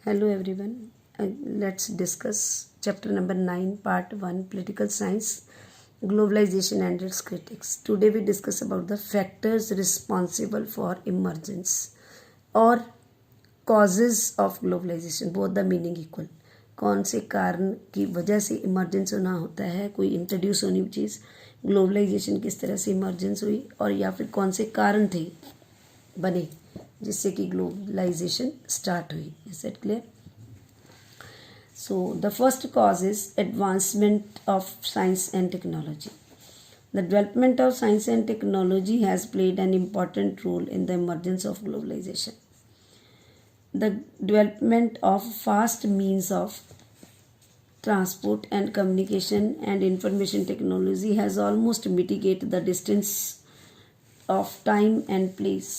Hello everyone. Let's discuss chapter number 9, part 1, Political Science, Globalization and its Critics. Today we discuss about the factors responsible for emergence or causes of globalization, both the meaning equal. कौन से कारण की वजह से emergence होना होता है, कोई इंट्रोड्यूस होनी चीज़, ग्लोबलाइजेशन किस तरह से इमर्जेंस हुई और या फिर कौन से कारण थे बने जिससे कि ग्लोबलाइजेशन स्टार्ट हुई. Is it clear? So the first cause is advancement of science and technology. The development of science and technology has played an important role in the emergence of globalization. The development of fast means of transport and communication and information technology has almost mitigated the distance of time and place.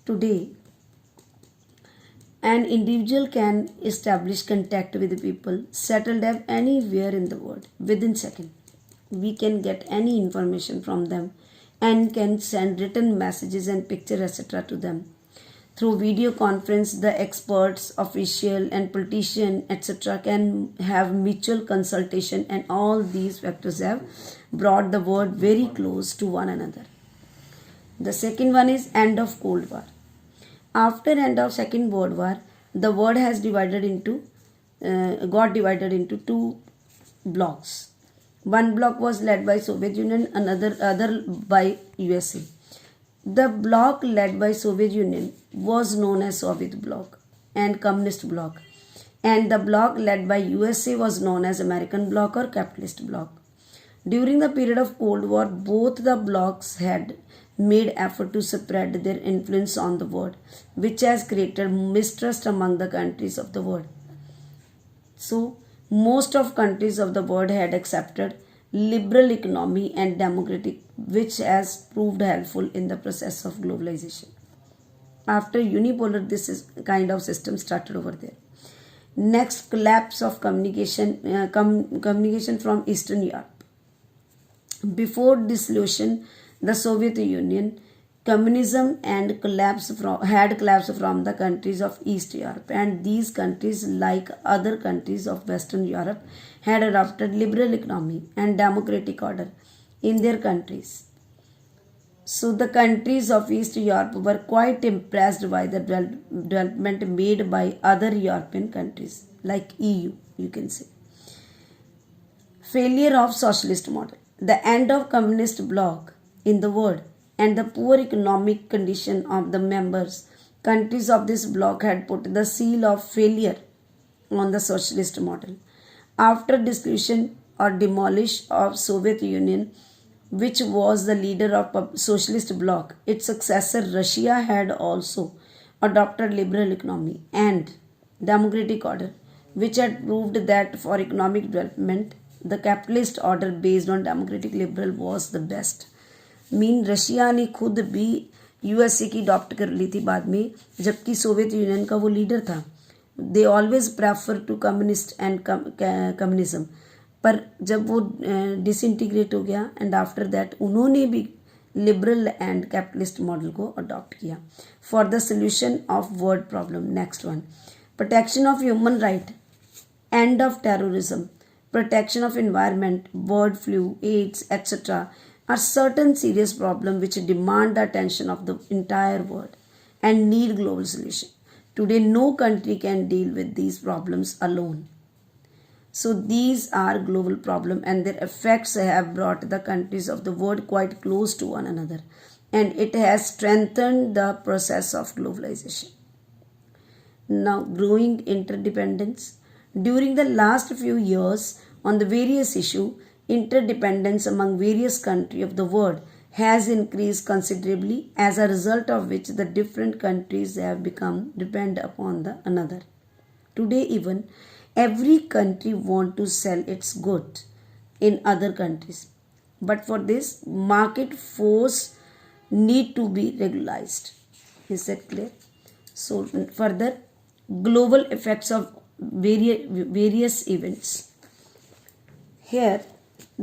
Today, an individual can establish contact with people settled anywhere in the world within seconds. We can get any information from them and can send written messages and pictures etc. to them. Through video conference, the experts, official and politician etc. can have mutual consultation, and all these factors have brought the world very close to one another. The second one is end of Cold War. After end of Second World War, the world has got divided into two blocks. One block was led by Soviet Union, other by USA. The bloc led by Soviet Union was known as Soviet Bloc and Communist Bloc, and the bloc led by USA was known as American Bloc or Capitalist Bloc. During the period of Cold War, both the blocs had made effort to spread their influence on the world, which has created mistrust among the countries of the world. So, most of countries of the world had accepted liberal economy and democratic, which has proved helpful in the process of globalization. After unipolar, this is kind of system started over there. Next, collapse of communication from Eastern Europe. Before dissolution, the Soviet Union, communism and had collapsed from the countries of East Europe, and these countries, like other countries of Western Europe, had adopted liberal economy and democratic order in their countries. So the countries of East Europe were quite impressed by the development made by other European countries like EU, you can say. Failure of socialist model. The end of communist bloc in the world and the poor economic condition of the members countries of this bloc had put the seal of failure on the socialist model. After dissolution or demolition of Soviet Union, which was the leader of socialist bloc, its successor Russia had also adopted liberal economy and democratic order, which had proved that for economic development the capitalist order based on democratic liberal was the best. Mean Russia ने खुद भी USA की adopt कर ली थी बाद में, जबकि Soviet union का वो लीडर था. They always prefer to communist and communism, पर जब वो डिसइंटीग्रेट हो गया एंड आफ्टर दैट उन्होंने भी लिबरल एंड कैपिटलिस्ट मॉडल को अडॉप्ट किया for the solution of world problem. Next one, protection of human right, end of terrorism, protection of environment, bird flu, AIDS, etc. are certain serious problems which demand the attention of the entire world and need global solution. Today, no country can deal with these problems alone. So these are global problems and their effects have brought the countries of the world quite close to one another, and it has strengthened the process of globalization. Now, growing interdependence. During the last few years, on the various issues, interdependence among various countries of the world has increased considerably, as a result of which the different countries have become dependent upon the another. Today, even every country wants to sell its goods in other countries, but for this, market force need to be regularized. Is that clear? So, further, global effects of various events. Here,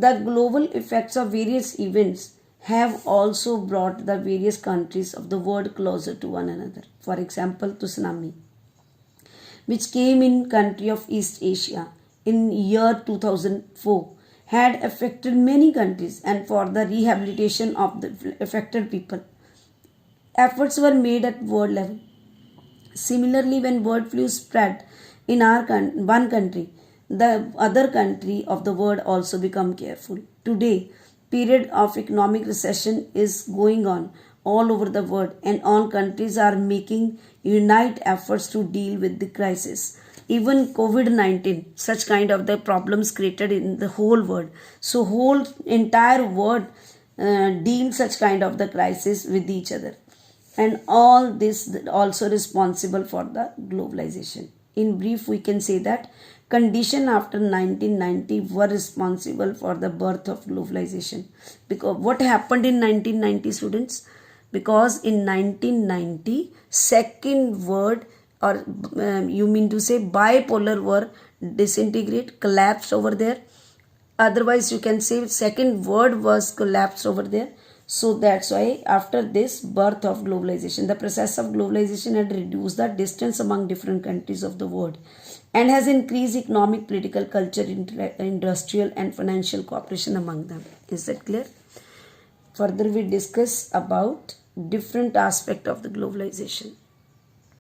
the global effects of various events have also brought the various countries of the world closer to one another. For example, tsunami. which came in country of East Asia in year 2004, had affected many countries, and for the rehabilitation of the affected people, efforts were made at world level. Similarly, when bird flu spread in one country, the other country of the world also become careful. Today, period of economic recession is going on all over the world, and all countries are making unite efforts to deal with the crisis. Even COVID-19, such kind of the problems created in the whole world. So whole entire world deal such kind of the crisis with each other, and all this also responsible for the globalization. In brief, we can say that condition after 1990 were responsible for the birth of globalization. Because what happened in 1990, students? Because in 1990, second word, or you mean to say bipolar were disintegrate, collapsed over there. Otherwise, you can say second word was collapsed over there. So that's why after this birth of globalization, the process of globalization had reduced the distance among different countries of the world and has increased economic, political, culture, industrial and financial cooperation among them. Is that clear? Further we discuss about different aspect of the globalization.